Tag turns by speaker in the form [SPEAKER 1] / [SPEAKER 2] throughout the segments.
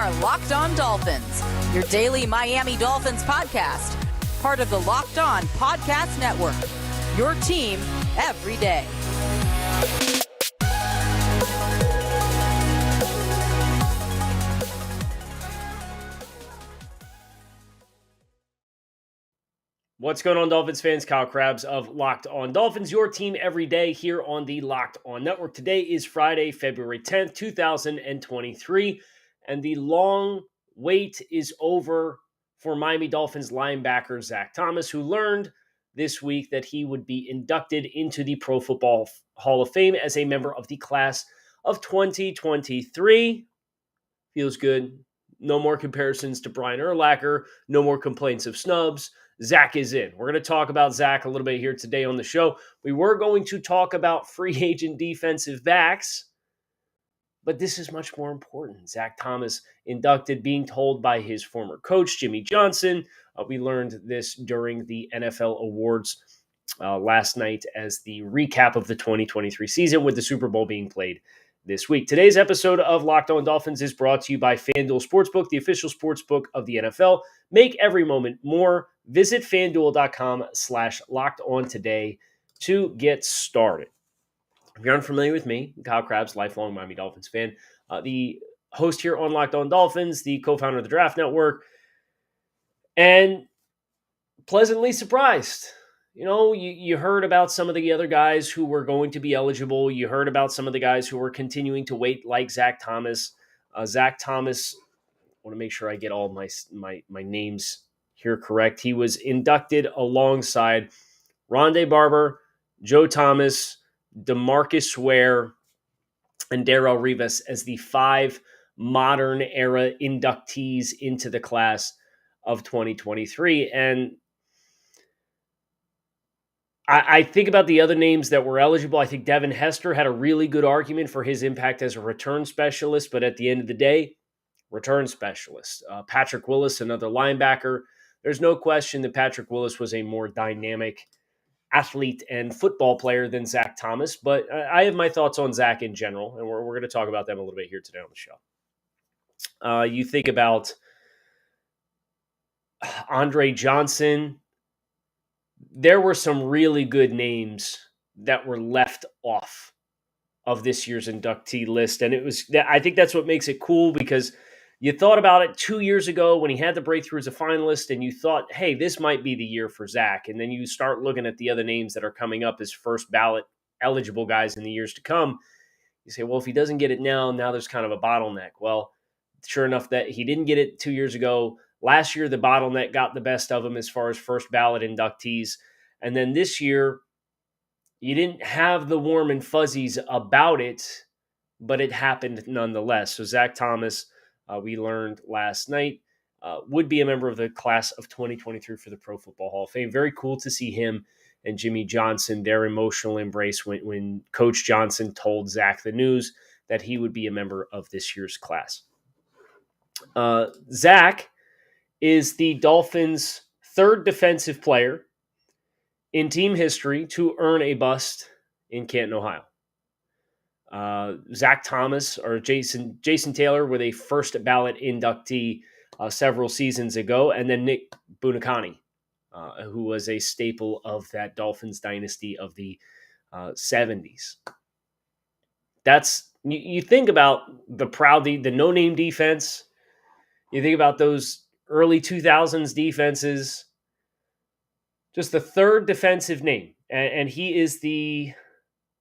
[SPEAKER 1] are Locked On Dolphins, your daily Miami Dolphins podcast, part of the Locked On Podcast Network, your team every day.
[SPEAKER 2] What's going on, Dolphins fans? Kyle Krabs of Locked On Dolphins, your team every day here on the Locked On Network. Today is Friday, February 10th, 2023, and the long wait is over for Miami Dolphins linebacker Zach Thomas, who learned this week that he would be inducted into the Pro Football Hall of Fame as a member of the class of 2023. Feels good. No more comparisons to Brian Urlacher. No more complaints of snubs. Zach is in. We're going to talk about Zach a little bit here today on the show. We were going to talk about free agent defensive backs, but this is much more important. Zach Thomas inducted, being told by his former coach, Jimmy Johnson. We learned this during the NFL Awards last night as the recap of the 2023 season, with the Super Bowl being played this week. Today's episode of Locked On Dolphins is brought to you by FanDuel Sportsbook, the official sportsbook of the NFL. Make every moment more. Visit FanDuel.com/LockedOn today to get started. If you're unfamiliar with me, Kyle Krabs, lifelong Miami Dolphins fan, the host here on Locked On Dolphins, the co-founder of the Draft Network, and pleasantly surprised. You know, you heard about some of the other guys who were going to be eligible. You heard about some of the guys who were continuing to wait, like Zach Thomas. Zach Thomas, I want to make sure I get all my names here correct. He was inducted alongside Rondé Barber, Joe Thomas, DeMarcus Ware, and Darrelle Revis as the 5 modern era inductees into the class of 2023. And I think about the other names that were eligible. I think Devin Hester had a really good argument for his impact as a return specialist, but at the end of the day, return specialist. Patrick Willis, another linebacker. There's no question that Patrick Willis was a more dynamic athlete and football player than Zach Thomas, but I have my thoughts on Zach in general, and we're going to talk about them a little bit here today on the show. You think about Andre Johnson. There were some really good names that were left off of this year's inductee list. And I think that's what makes it cool, because you thought about it 2 years ago when he had the breakthrough as a finalist, and you thought, hey, this might be the year for Zach. And then you start looking at the other names that are coming up as first ballot eligible guys in the years to come. You say, well, if he doesn't get it now there's kind of a bottleneck. Well, sure enough, that he didn't get it 2 years ago. Last year, the bottleneck got the best of him as far as first ballot inductees. And then this year, you didn't have the warm and fuzzies about it, but it happened nonetheless. So Zach Thomas, we learned last night, would be a member of the class of 2023 for the Pro Football Hall of Fame. Very cool to see him and Jimmy Johnson, their emotional embrace when Coach Johnson told Zach the news that he would be a member of this year's class. Zach is the Dolphins' 3rd defensive player in team history to earn a bust in Canton, Ohio. Zach Thomas or Jason Taylor with a first ballot inductee several seasons ago, and then Nick Buoniconti, who was a staple of that Dolphins dynasty of the 70s. You think about the no-name defense. You think about those early 2000s defenses, just the 3rd defensive name. And he is the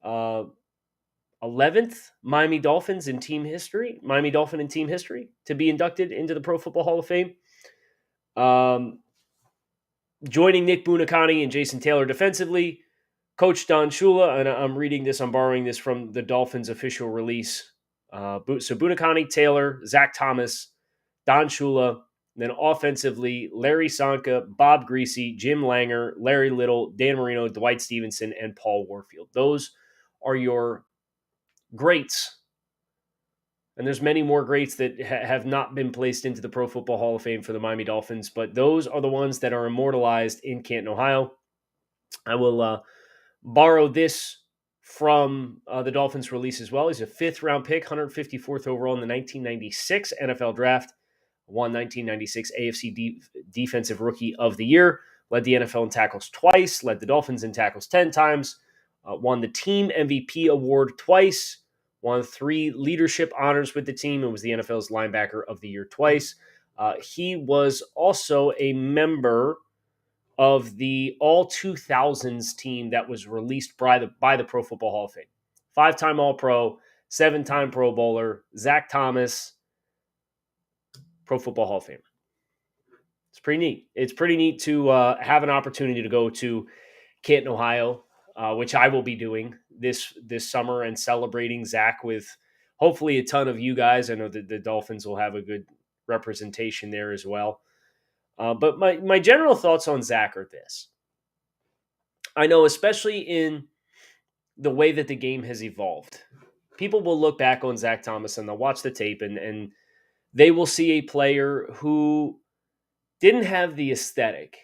[SPEAKER 2] 11th Miami Dolphin in team history to be inducted into the Pro Football Hall of Fame. Joining Nick Buoniconti and Jason Taylor defensively, Coach Don Shula, and I'm borrowing this from the Dolphins official release. So Buoniconti, Taylor, Zach Thomas, Don Shula. Then offensively, Larry Sonka, Bob Greasy, Jim Langer, Larry Little, Dan Marino, Dwight Stevenson, and Paul Warfield. Those are your greats. And there's many more greats that have not been placed into the Pro Football Hall of Fame for the Miami Dolphins, but those are the ones that are immortalized in Canton, Ohio. I will borrow this from the Dolphins release as well. He's a 5th-round pick, 154th overall in the 1996 NFL Draft. Won 1996 AFC Defensive Rookie of the Year. Led the NFL in tackles twice. Led the Dolphins in tackles 10 times. Won the team MVP award twice. Won 3 leadership honors with the team and was the NFL's linebacker of the year twice. He was also a member of the all 2000s team that was released by the Pro Football Hall of Fame. 5-time All-Pro, 7-time Pro Bowler, Zach Thomas, Pro Football Hall of Famer. It's pretty neat. It's pretty neat to have an opportunity to go to Canton, Ohio, which I will be doing this summer and celebrating Zach with hopefully a ton of you guys. I know that the Dolphins will have a good representation there as well. But my general thoughts on Zach are this. I know, especially in the way that the game has evolved, people will look back on Zach Thomas and they'll watch the tape and they will see a player who didn't have the aesthetic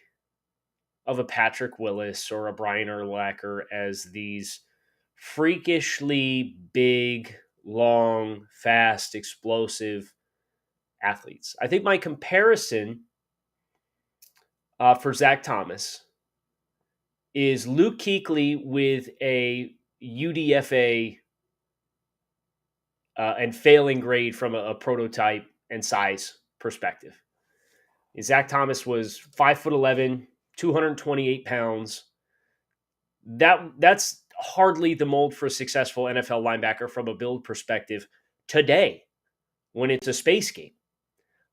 [SPEAKER 2] of a Patrick Willis or a Brian Urlacher as these freakishly big, long, fast, explosive athletes. I think my comparison for Zach Thomas is Luke Kuechly with a UDFA and failing grade from a prototype and size perspective. Zach Thomas was 5'11", 228 pounds. That's hardly the mold for a successful NFL linebacker from a build perspective today when it's a space game,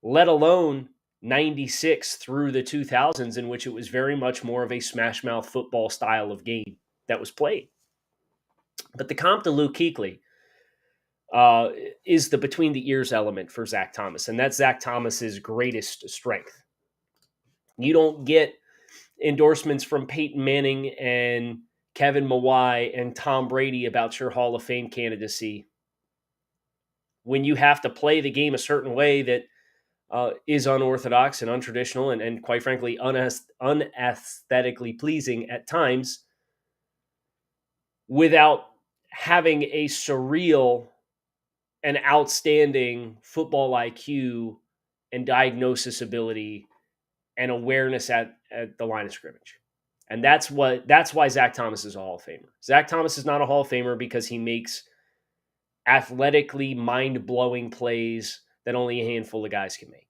[SPEAKER 2] let alone 96 through the 2000s, in which it was very much more of a smash mouth football style of game that was played. But the comp to Luke Kuechly is the between the ears element for Zach Thomas, and that's Zach Thomas's greatest strength. You don't get endorsements from Peyton Manning and Kevin Mawai and Tom Brady about your Hall of Fame candidacy when you have to play the game a certain way that is unorthodox and untraditional and quite frankly, unaesthetically pleasing at times without having a surreal and outstanding football IQ and diagnosis ability and awareness at the line of scrimmage. And that's why Zach Thomas is a Hall of Famer. Zach Thomas is not a Hall of Famer because he makes athletically mind-blowing plays that only a handful of guys can make.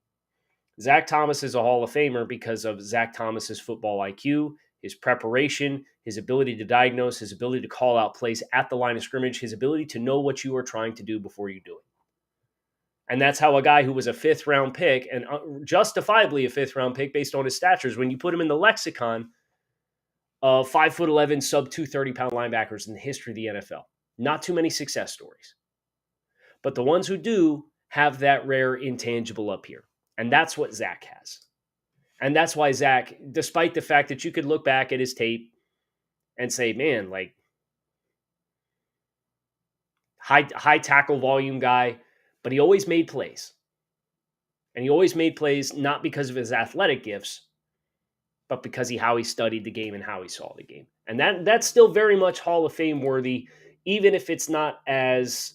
[SPEAKER 2] Zach Thomas is a Hall of Famer because of Zach Thomas's football IQ, his preparation, his ability to diagnose, his ability to call out plays at the line of scrimmage, his ability to know what you are trying to do before you do it. And that's how a guy who was a 5th-round pick, and justifiably a 5th-round pick based on his statures, when you put him in the lexicon of 5'11", sub 230-pound linebackers in the history of the NFL. Not too many success stories. But the ones who do have that rare intangible up here. And that's what Zach has. And that's why Zach, despite the fact that you could look back at his tape and say, man, like, high tackle volume guy, but he always made plays. And he always made plays not because of his athletic gifts, but because how he studied the game and how he saw the game. And that's still very much Hall of Fame worthy, even if it's not as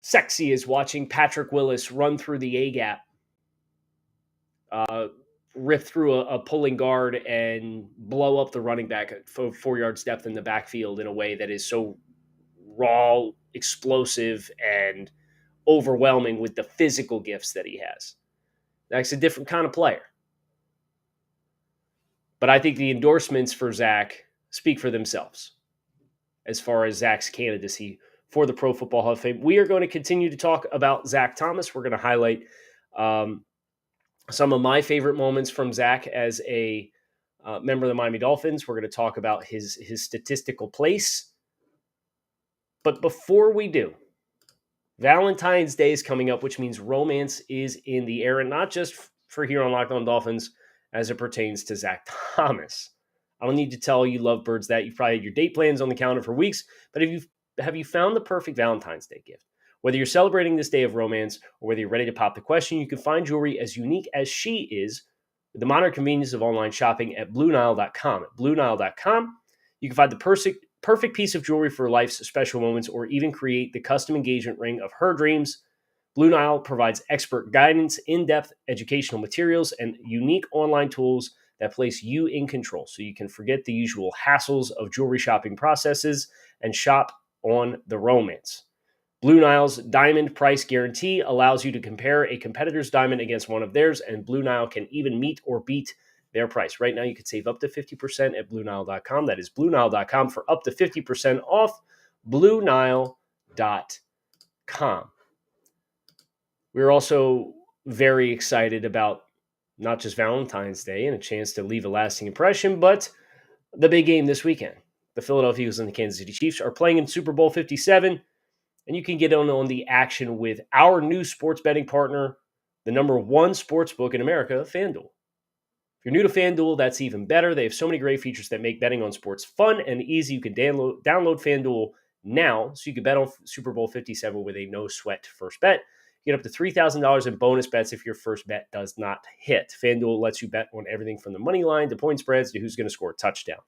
[SPEAKER 2] sexy as watching Patrick Willis run through the A-gap, rip through a pulling guard and blow up the running back at 4 yards depth in the backfield in a way that is so raw, explosive, and overwhelming with the physical gifts that he has. That's a different kind of player. But I think the endorsements for Zach speak for themselves as far as Zach's candidacy for the Pro Football Hall of Fame. We are going to continue to talk about Zach Thomas. We're going to highlight some of my favorite moments from Zach as a member of the Miami Dolphins. We're going to talk about his statistical place. But before we do, Valentine's Day is coming up, which means romance is in the air, and not just for here on Locked On Dolphins as it pertains to Zach Thomas. I don't need to tell you lovebirds that. You've probably had your date plans on the calendar for weeks, but have you found the perfect Valentine's Day gift? Whether you're celebrating this day of romance or whether you're ready to pop the question, you can find jewelry as unique as she is with the modern convenience of online shopping at BlueNile.com. At BlueNile.com, you can find the perfect piece of jewelry for life's special moments, or even create the custom engagement ring of her dreams. Blue Nile provides expert guidance, in-depth educational materials, and unique online tools that place you in control, so you can forget the usual hassles of jewelry shopping processes and shop on the romance. Blue Nile's diamond price guarantee allows you to compare a competitor's diamond against one of theirs, and Blue Nile can even meet or beat their price. Right now, you can save up to 50% at BlueNile.com. That is BlueNile.com for up to 50% off. BlueNile.com. We're also very excited about not just Valentine's Day and a chance to leave a lasting impression, but the big game this weekend. The Philadelphia Eagles and the Kansas City Chiefs are playing in Super Bowl 57, and you can get on the action with our new sports betting partner, the number one sports book in America, FanDuel. If you're new to FanDuel, that's even better. They have so many great features that make betting on sports fun and easy. You can download FanDuel now so you can bet on Super Bowl 57 with a no-sweat first bet. Get up to $3,000 in bonus bets if your first bet does not hit. FanDuel lets you bet on everything from the money line to point spreads to who's going to score a touchdown.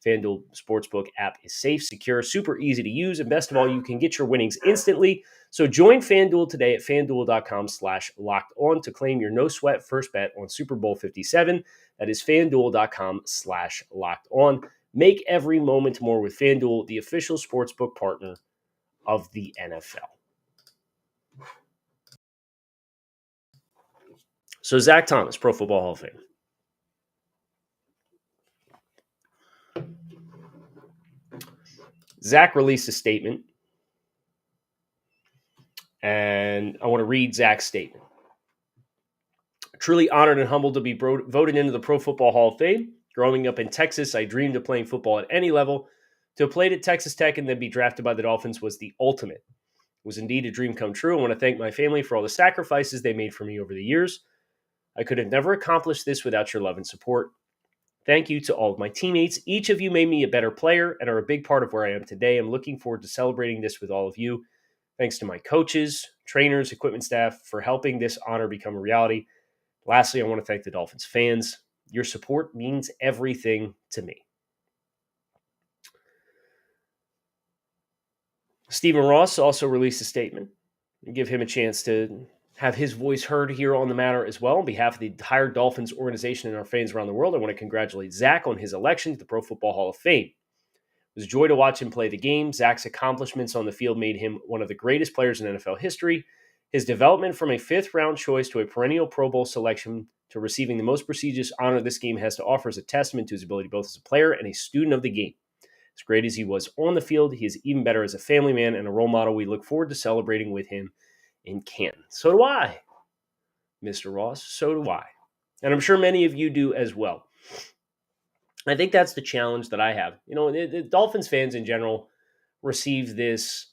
[SPEAKER 2] FanDuel Sportsbook app is safe, secure, super easy to use, and best of all, you can get your winnings instantly. So join FanDuel today at FanDuel.com/lockedon to claim your no-sweat first bet on Super Bowl 57. That is FanDuel.com/lockedon. Make every moment more with FanDuel, the official sportsbook partner of the NFL. So Zach Thomas, Pro Football Hall of Fame. Zach released a statement, and I want to read Zach's statement. Truly honored and humbled to be voted into the Pro Football Hall of Fame. Growing up in Texas, I dreamed of playing football at any level. To have played at Texas Tech and then be drafted by the Dolphins was the ultimate. It was indeed a dream come true. I want to thank my family for all the sacrifices they made for me over the years. I could have never accomplished this without your love and support. Thank you to all of my teammates. Each of you made me a better player and are a big part of where I am today. I'm looking forward to celebrating this with all of you. Thanks to my coaches, trainers, equipment staff for helping this honor become a reality. Lastly, I want to thank the Dolphins fans. Your support means everything to me. Stephen Ross also released a statement and give him a chance to have his voice heard here on the matter as well. On behalf of the entire Dolphins organization and our fans around the world, I want to congratulate Zach on his election to the Pro Football Hall of Fame. It was a joy to watch him play the game. Zach's accomplishments on the field made him one of the greatest players in NFL history. His development from a fifth-round choice to a perennial Pro Bowl selection to receiving the most prestigious honor this game has to offer is a testament to his ability both as a player and a student of the game. As great as he was on the field, he is even better as a family man and a role model we look forward to celebrating with him in Canton. So do I, Mr. Ross. So do I. And I'm sure many of you do as well. I think that's the challenge that I have. You know, the Dolphins fans in general receive this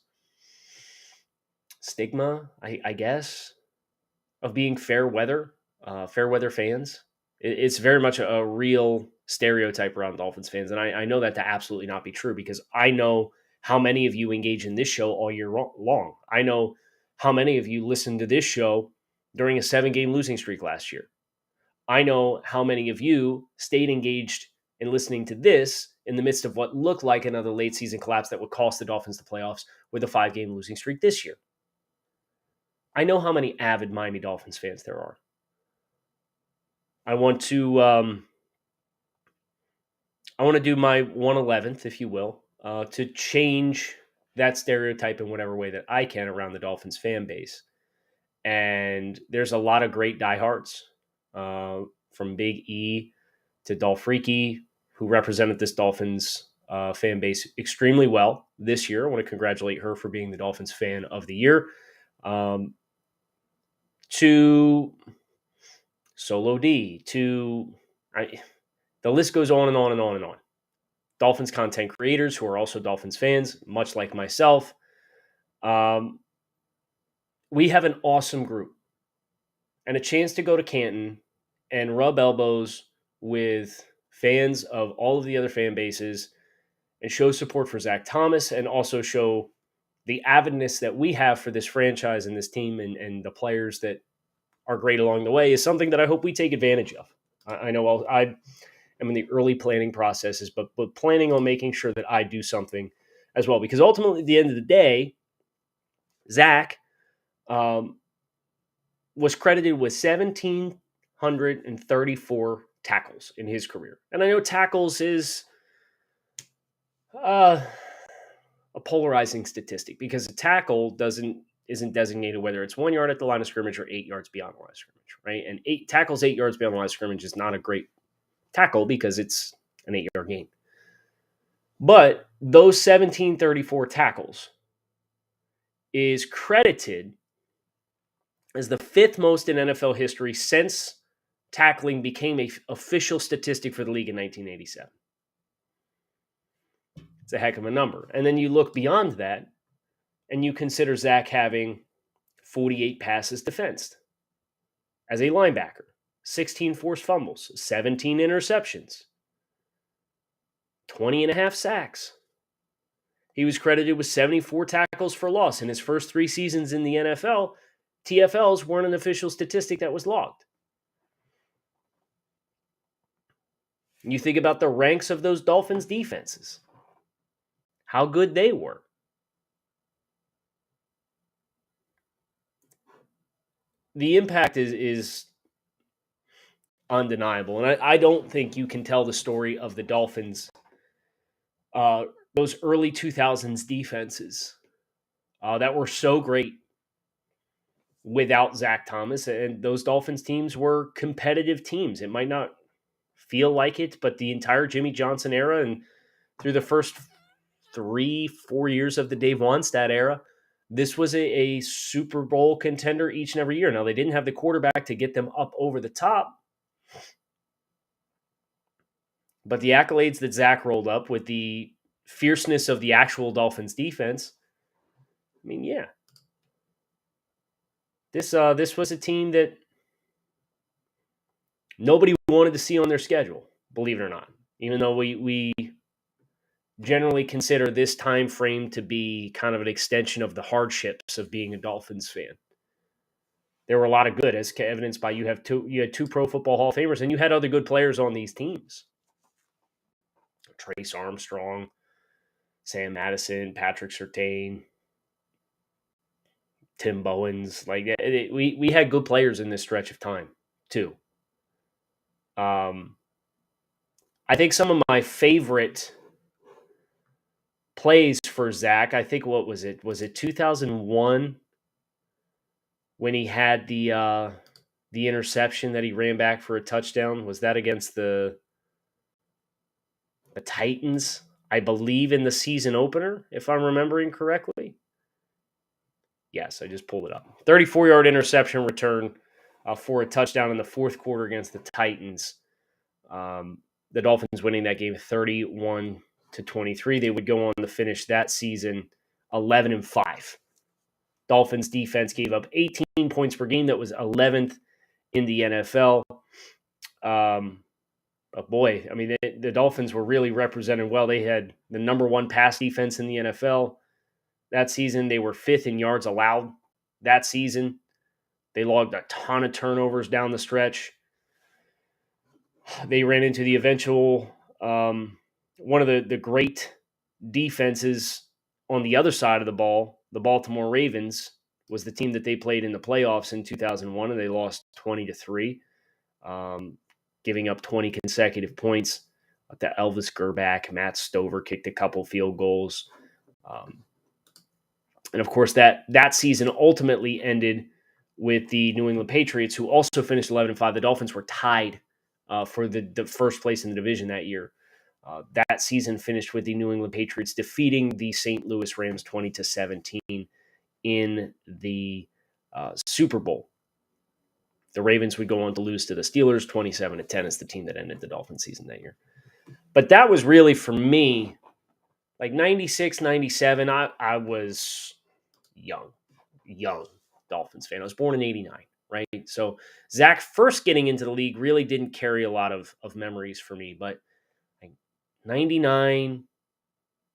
[SPEAKER 2] stigma, I guess, of being fair weather fans. It's very much a real stereotype around Dolphins fans. And I know that to absolutely not be true because I know how many of you engage in this show all year long. I know how many of you listened to this show during a 7-game losing streak last year. I know how many of you stayed engaged in listening to this in the midst of what looked like another late season collapse that would cost the Dolphins the playoffs with a 5-game losing streak this year. I know how many avid Miami Dolphins fans there are. I want to do my 1/11th, if you will, to change that stereotype in whatever way that I can around the Dolphins fan base. And there's a lot of great diehards, from Big E to Dolphriki, who represented this Dolphins fan base extremely well this year. I want to congratulate her for being the Dolphins fan of the year. To Solo D, the list goes on and on and on and on. Dolphins content creators who are also Dolphins fans, much like myself. We have an awesome group and a chance to go to Canton and rub elbows with fans of all of the other fan bases and show support for Zach Thomas and also show the avidness that we have for this franchise and this team and the players that are great along the way is something that I hope we take advantage of. I know I'm in the early planning processes, but planning on making sure that I do something as well. Because ultimately, at the end of the day, Zach was credited with 1,734 tackles in his career. And I know tackles is a polarizing statistic because a tackle isn't designated whether it's 1 yard at the line of scrimmage or 8 yards beyond the line of scrimmage, right? And 8 yards beyond the line of scrimmage is not a great tackle because it's an 8-yard gain. But those 1,734 tackles is credited as the fifth most in NFL history since tackling became an official statistic for the league in 1987. It's a heck of a number. And then you look beyond that and you consider Zach having 48 passes defensed as a linebacker, 16 forced fumbles, 17 interceptions, 20 and a half sacks. He was credited with 74 tackles for loss. In his first 3 seasons in the NFL, TFLs weren't an official statistic that was logged. You think about the ranks of those Dolphins defenses, how good they were. The impact is undeniable. And I don't think you can tell the story of the Dolphins, those early 2000s defenses that were so great without Zach Thomas. And those Dolphins teams were competitive teams. It might not feel like it, but the entire Jimmy Johnson era and through the first 3-4 years of the Dave Wannstedt era, this was a Super Bowl contender each and every year. Now, they didn't have the quarterback to get them up over the top, but the accolades that Zach rolled up with the fierceness of the actual Dolphins defense, I mean, yeah. This was a team that nobody wanted to see on their schedule, believe it or not. Even though we generally consider this time frame to be kind of an extension of the hardships of being a Dolphins fan. There were a lot of good, as evidenced by you had 2 Pro Football Hall of Famers, and you had other good players on these teams. Trace Armstrong, Sam Madison, Patrick Surtain, Tim Bowens. We had good players in this stretch of time too. I think some of my favorite plays for Zach, I think, what was it? Was it 2001 when he had the interception that he ran back for a touchdown? Was that against the Titans? I believe in the season opener, if I'm remembering correctly. Yes, I just pulled it up. 34-yard interception return for a touchdown in the fourth quarter against the Titans. The Dolphins winning that game 31-23. They would go on to finish that season 11-5. Dolphins defense gave up 18 points per game. That was 11th in the NFL. But boy, I mean, the Dolphins were really represented well. They had the number 1 pass defense in the NFL that season. They were 5th in yards allowed that season. They logged a ton of turnovers down the stretch. They ran into the eventual one of the great defenses on the other side of the ball. The Baltimore Ravens was the team that they played in the playoffs in 2001, and they lost 20-3, giving up 20 consecutive points. To Elvis Gerback, Matt Stover kicked a couple field goals. And of course, that season ultimately ended with the New England Patriots, who also finished 11-5. The Dolphins were tied for the first place in the division that year. That season finished with the New England Patriots defeating the St. Louis Rams 20-17 in the Super Bowl. The Ravens would go on to lose to the Steelers 27-10 as the team that ended the Dolphin season that year. But that was really, for me, like 96, 97, I was young Dolphins fan. I was born in 89, right? So Zach first getting into the league really didn't carry a lot of memories for me, but 99,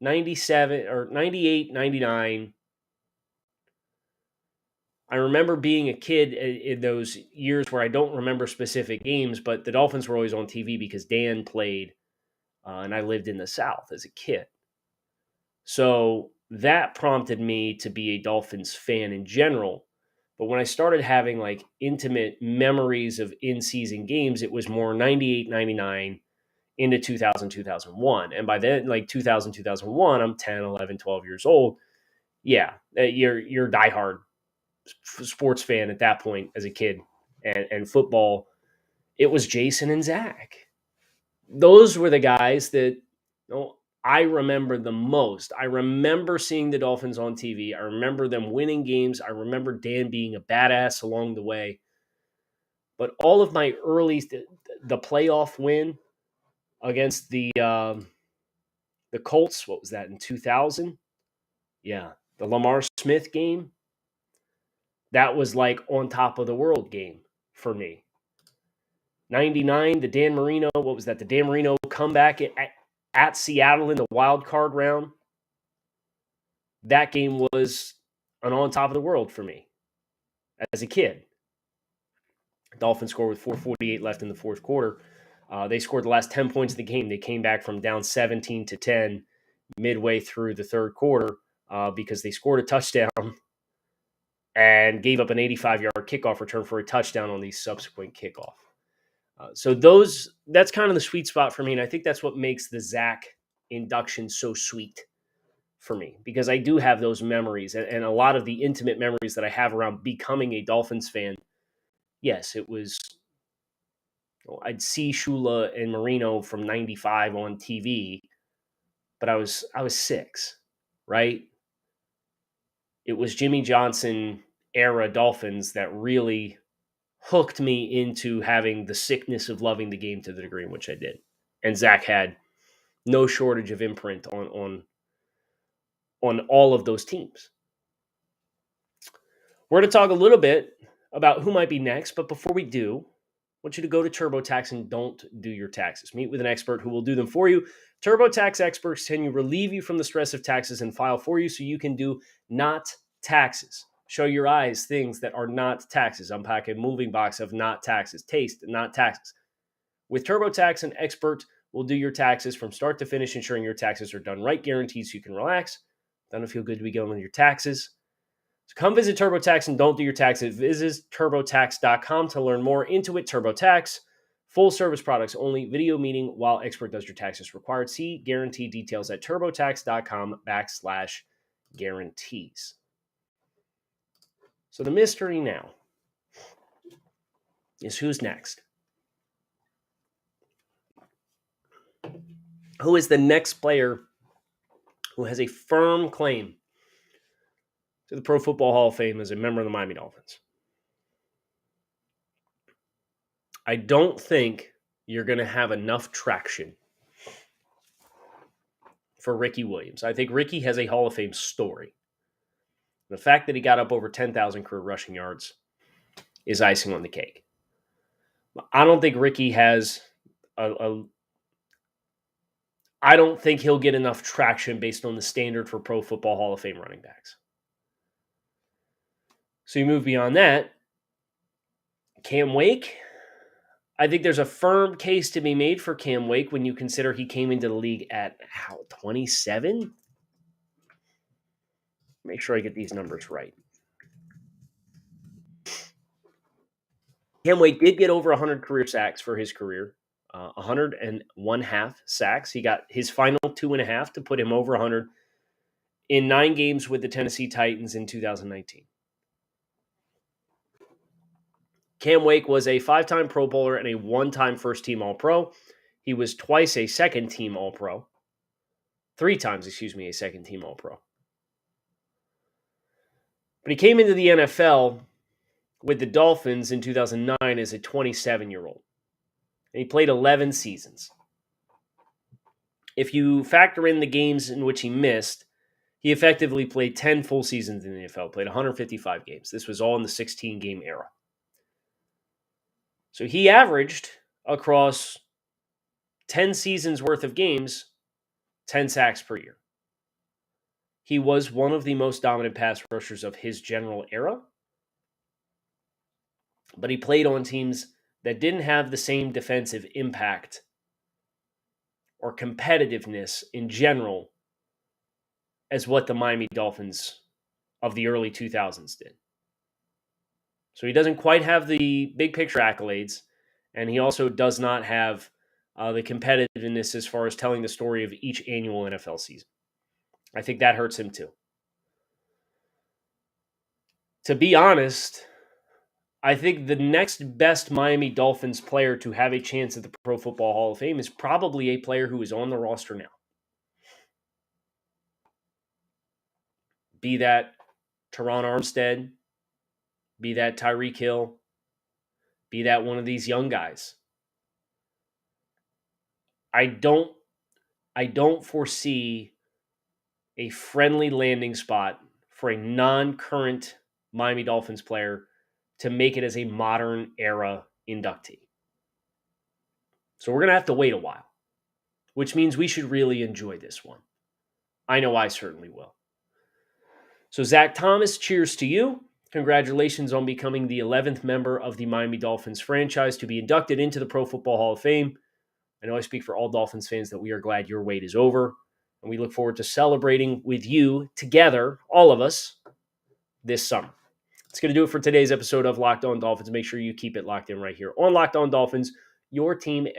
[SPEAKER 2] 97, or 98, 99, I remember being a kid in those years where I don't remember specific games, but the Dolphins were always on TV because Dan played, and I lived in the South as a kid. So that prompted me to be a Dolphins fan in general. But when I started having like intimate memories of in-season games, it was more 98, 99 into 2000, 2001. And by then, like 2000, 2001, I'm 10, 11, 12 years old. Yeah, you're a diehard sports fan at that point as a kid. And football, it was Jason and Zach. Those were the guys that I remember the most. I remember seeing the Dolphins on TV. I remember them winning games. I remember Dan being a badass along the way. But all of my the playoff win against the Colts, what was that, in 2000? Yeah, the Lamar Smith game, that was like on top of the world game for me. 99, the Dan Marino, what was that? The Dan Marino comeback at Seattle in the wild card round. That game was an on top of the world for me as a kid. Dolphins scored with 4:48 left in the fourth quarter. They scored the last 10 points of the game. They came back from down 17-10 midway through the third quarter because they scored a touchdown and gave up an 85-yard kickoff return for a touchdown on the subsequent kickoff. So that's kind of the sweet spot for me, and I think that's what makes the Zach induction so sweet for me, because I do have those memories and a lot of the intimate memories that I have around becoming a Dolphins fan. Yes, it was, I'd see Shula and Marino from 95 on TV, but I was 6, right? It was Jimmy Johnson era Dolphins that really hooked me into having the sickness of loving the game to the degree in which I did. And Zach had no shortage of imprint on all of those teams. We're going to talk a little bit about who might be next, but before we do, I want you to go to TurboTax and don't do your taxes. Meet with an expert who will do them for you. TurboTax experts can relieve you from the stress of taxes and file for you so you can do not taxes. Show your eyes things that are not taxes. Unpack a moving box of not taxes. Taste not taxes. With TurboTax, an expert will do your taxes from start to finish, ensuring your taxes are done right, guarantees you can relax. Doesn't feel good to be going with your taxes. So come visit TurboTax and don't do your taxes. Visit TurboTax.com to learn more. Intuit TurboTax. Full service products only. Video meeting while expert does your taxes required. See guarantee details at TurboTax.com/guarantees. So the mystery now is who's next. Who is the next player who has a firm claim to the Pro Football Hall of Fame as a member of the Miami Dolphins? I don't think you're going to have enough traction for Ricky Williams. I think Ricky has a Hall of Fame story. The fact that he got up over 10,000 career rushing yards is icing on the cake. I don't think Ricky has I don't think he'll get enough traction based on the standard for Pro Football Hall of Fame running backs. So you move beyond that. Cam Wake. I think there's a firm case to be made for Cam Wake when you consider he came into the league at 27? Make sure I get these numbers right. Cam Wake did get over 100 career sacks for his career, 101.5 sacks. He got his final 2.5 to put him over 100 in 9 games with the Tennessee Titans in 2019. Cam Wake was a 5-time Pro Bowler and a 1-time first-team All-Pro. He was twice a second-team All-Pro. 3 times, a second-team All-Pro. But he came into the NFL with the Dolphins in 2009 as a 27-year-old. And he played 11 seasons. If you factor in the games in which he missed, he effectively played 10 full seasons in the NFL, played 155 games. This was all in the 16-game era. So he averaged across 10 seasons worth of games, 10 sacks per year. He was one of the most dominant pass rushers of his general era. but he played on teams that didn't have the same defensive impact or competitiveness in general as what the Miami Dolphins of the early 2000s did. So he doesn't quite have the big picture accolades, and he also does not have the competitiveness as far as telling the story of each annual NFL season. I think that hurts him too. To be honest, I think the next best Miami Dolphins player to have a chance at the Pro Football Hall of Fame is probably a player who is on the roster now. Be that Teron Armstead, be that Tyreek Hill, be that one of these young guys. I don't foresee a friendly landing spot for a non-current Miami Dolphins player to make it as a modern era inductee. So we're going to have to wait a while, which means we should really enjoy this one. I know I certainly will. So Zach Thomas, cheers to you. Congratulations on becoming the 11th member of the Miami Dolphins franchise to be inducted into the Pro Football Hall of Fame. I know I speak for all Dolphins fans that we are glad your wait is over, and we look forward to celebrating with you together, all of us, this summer. It's going to do it for today's episode of Locked On Dolphins. Make sure you keep it locked in right here on Locked On Dolphins, your team